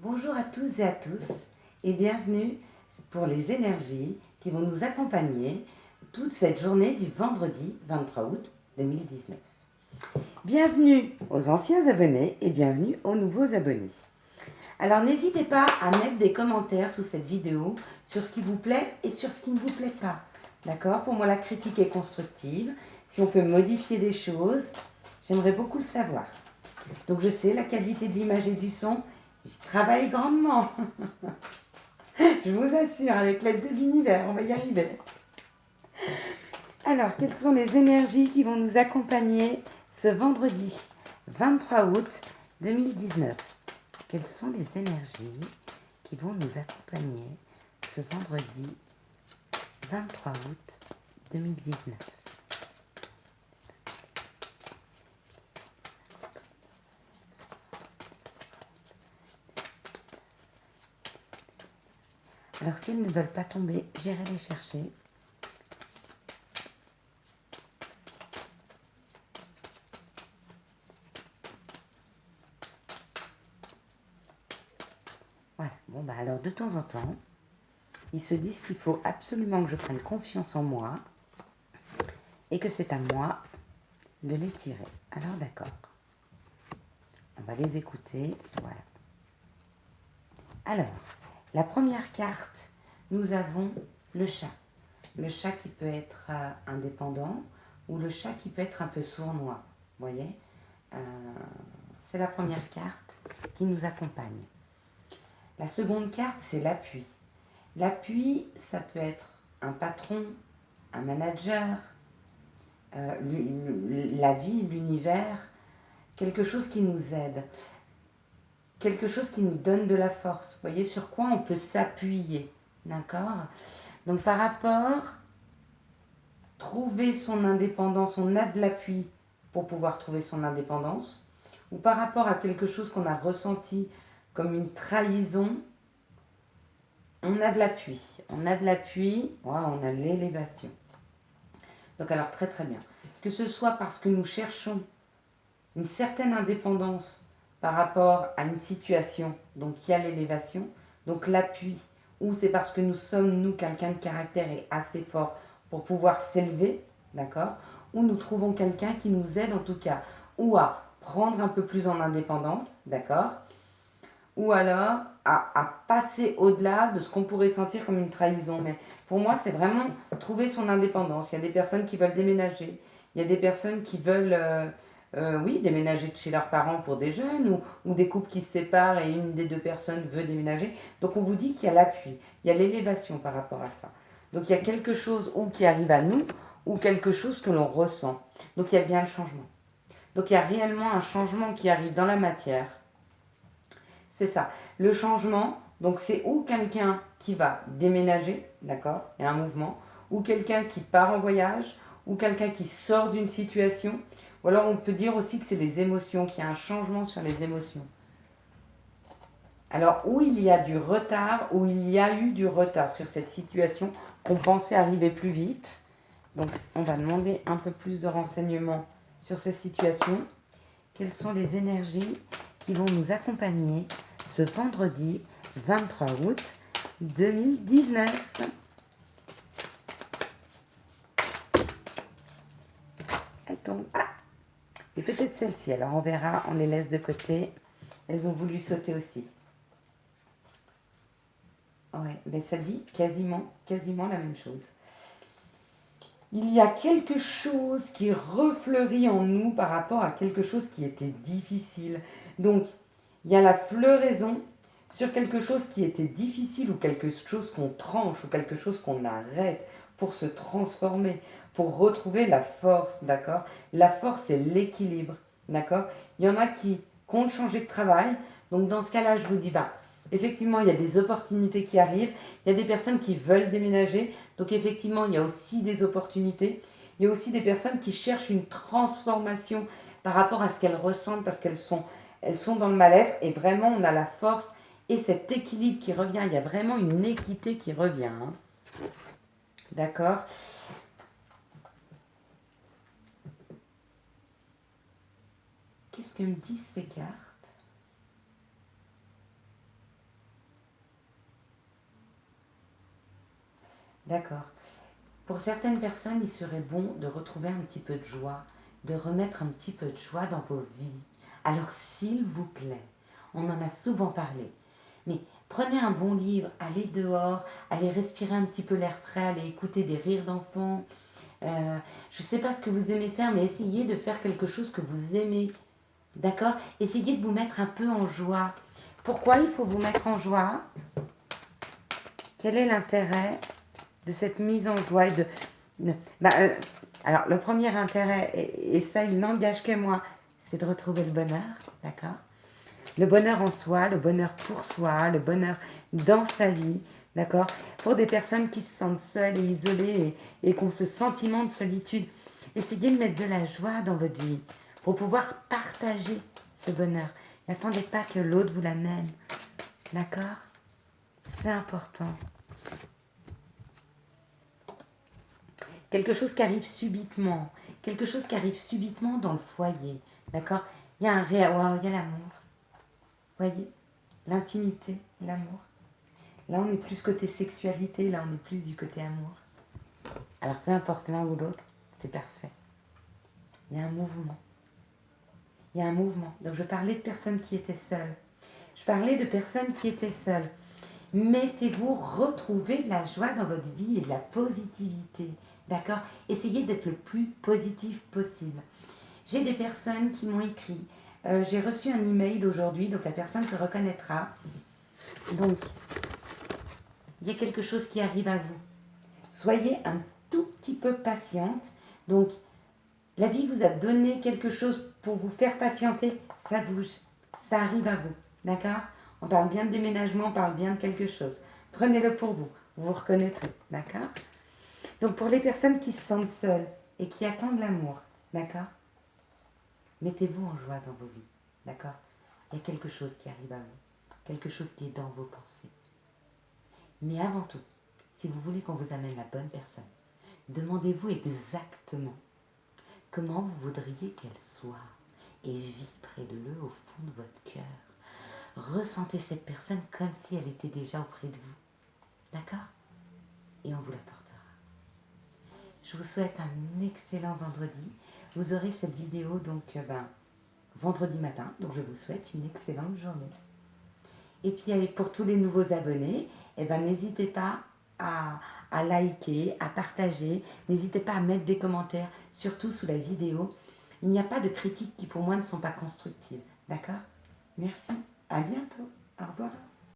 Bonjour à tous et à tous et bienvenue pour les énergies qui vont nous accompagner toute cette journée du vendredi 23 août 2019. Bienvenue aux anciens abonnés et bienvenue aux nouveaux abonnés. Alors n'hésitez pas à mettre des commentaires sous cette vidéo sur ce qui vous plaît et sur ce qui ne vous plaît pas. D'accord? Pour moi la critique est constructive. Si on peut modifier des choses, j'aimerais beaucoup le savoir. Donc je sais, la qualité de l'image et du son, j'y travaille grandement. Je vous assure, avec l'aide de l'univers, on va y arriver. Alors, quelles sont les énergies qui vont nous accompagner ce vendredi 23 août 2019? Quelles sont les énergies qui vont nous accompagner ce vendredi 23 août 2019? Alors, s'ils ne veulent pas tomber, j'irai les chercher. Voilà, bon bah alors de temps en temps, ils se disent qu'il faut absolument que je prenne confiance en moi et que c'est à moi de les tirer. Alors d'accord, on va les écouter, voilà. Alors, la première carte, nous avons le chat. Le chat qui peut être indépendant ou le chat qui peut être un peu sournois, vous voyez. C'est la première carte qui nous accompagne. La seconde carte, c'est l'appui. L'appui, ça peut être un patron, un manager, la vie, l'univers, quelque chose qui nous aide, quelque chose qui nous donne de la force. Vous voyez sur quoi on peut s'appuyer, d'accord? Donc par rapport, trouver son indépendance, on a de l'appui pour pouvoir trouver son indépendance, ou par rapport à quelque chose qu'on a ressenti comme une trahison, on a de l'appui. On a de l'appui, voilà, on a l'élévation. Donc alors très très bien. Que ce soit parce que nous cherchons une certaine indépendance par rapport à une situation, donc il y a l'élévation, donc l'appui, ou c'est parce que nous sommes, nous, quelqu'un de caractère et assez fort pour pouvoir s'élever, d'accord, ou nous trouvons quelqu'un qui nous aide en tout cas, ou à prendre un peu plus en indépendance, d'accord, ou alors à passer au-delà de ce qu'on pourrait sentir comme une trahison. Mais pour moi, c'est vraiment trouver son indépendance. Il y a des personnes qui veulent déménager, il y a des personnes qui veulent, oui, déménager de chez leurs parents pour des jeunes, ou des couples qui se séparent et une des deux personnes veut déménager. Donc on vous dit qu'il y a l'appui, il y a l'élévation par rapport à ça. Donc il y a quelque chose ou qui arrive à nous, ou quelque chose que l'on ressent. Donc il y a bien le changement. Donc il y a réellement un changement qui arrive dans la matière. C'est ça. Le changement, donc c'est ou quelqu'un qui va déménager, d'accord, il y a un mouvement, ou quelqu'un qui part en voyage, ou quelqu'un qui sort d'une situation, ou alors on peut dire aussi que c'est les émotions, qu'il y a un changement sur les émotions. Alors, où il y a du retard, où il y a eu du retard sur cette situation, qu'on pensait arriver plus vite. Donc, on va demander un peu plus de renseignements sur ces situations. Quelles sont les énergies qui vont nous accompagner ce vendredi 23 août 2019. Elles tombent. Ah, et peut-être celle-ci. Alors on verra, on les laisse de côté. Elles ont voulu sauter aussi. Ouais, mais ça dit quasiment la même chose. Il y a quelque chose qui refleurit en nous par rapport à quelque chose qui était difficile. Donc, il y a la floraison sur quelque chose qui était difficile ou quelque chose qu'on tranche ou quelque chose qu'on arrête pour se transformer, pour retrouver la force, d'accord? La force, c'est l'équilibre, d'accord? Il y en a qui comptent changer de travail. Donc, dans ce cas-là, je vous dis, bah, effectivement, il y a des opportunités qui arrivent. Il y a des personnes qui veulent déménager. Donc effectivement, il y a aussi des opportunités. Il y a aussi des personnes qui cherchent une transformation par rapport à ce qu'elles ressentent parce elles sont dans le mal-être. Et vraiment, on a la force et cet équilibre qui revient. Il y a vraiment une équité qui revient. Hein. D'accord? Qu'est-ce que me disent ces cartes? D'accord. Pour certaines personnes, il serait bon de retrouver un petit peu de joie, de remettre un petit peu de joie dans vos vies. Alors, s'il vous plaît, on en a souvent parlé, mais prenez un bon livre, allez dehors, allez respirer un petit peu l'air frais, allez écouter des rires d'enfants. Je ne sais pas ce que vous aimez faire, mais essayez de faire quelque chose que vous aimez. D'accord? Essayez de vous mettre un peu en joie. Pourquoi il faut vous mettre en joie? Quel est l'intérêt de cette mise en joie bah, alors, le premier intérêt, et ça, il n'engage que moi, c'est de retrouver le bonheur, d'accord? Le bonheur en soi, le bonheur pour soi, le bonheur dans sa vie, d'accord? Pour des personnes qui se sentent seules et isolées et qui ont ce sentiment de solitude, essayez de mettre de la joie dans votre vie pour pouvoir partager ce bonheur. N'attendez pas que l'autre vous l'amène, d'accord? C'est important. Quelque chose qui arrive subitement, quelque chose qui arrive subitement dans le foyer, d'accord? Il y a wow, il y a l'amour, voyez, l'intimité, l'amour. Là, on est plus côté sexualité, là, on est plus du côté amour. Alors, peu importe l'un ou l'autre, c'est parfait. Il y a un mouvement. Il y a un mouvement. Donc, je parlais de personnes qui étaient seules. Je parlais de personnes qui étaient seules. Mettez-vous, retrouvez de la joie dans votre vie et de la positivité. D'accord? Essayez d'être le plus positif possible. J'ai des personnes qui m'ont écrit. J'ai reçu un email aujourd'hui, donc la personne se reconnaîtra. Donc, il y a quelque chose qui arrive à vous. Soyez un tout petit peu patiente. Donc, la vie vous a donné quelque chose pour vous faire patienter. Ça bouge. Ça arrive à vous. D'accord? On parle bien de déménagement, on parle bien de quelque chose. Prenez-le pour vous. Vous vous reconnaîtrez. D'accord? Donc, pour les personnes qui se sentent seules et qui attendent l'amour, d'accord? Mettez-vous en joie dans vos vies. D'accord? Il y a quelque chose qui arrive à vous. Quelque chose qui est dans vos pensées. Mais avant tout, si vous voulez qu'on vous amène la bonne personne, demandez-vous exactement comment vous voudriez qu'elle soit et vibrez-le au fond de votre cœur. Ressentez cette personne comme si elle était déjà auprès de vous. D'accord? Et on vous l'apportera. Je vous souhaite un excellent vendredi. Vous aurez cette vidéo donc vendredi matin. Donc je vous souhaite une excellente journée. Et puis pour tous les nouveaux abonnés, n'hésitez pas à liker, à partager. N'hésitez pas à mettre des commentaires, surtout sous la vidéo. Il n'y a pas de critiques qui pour moi ne sont pas constructives. D'accord? Merci. À bientôt. Au revoir.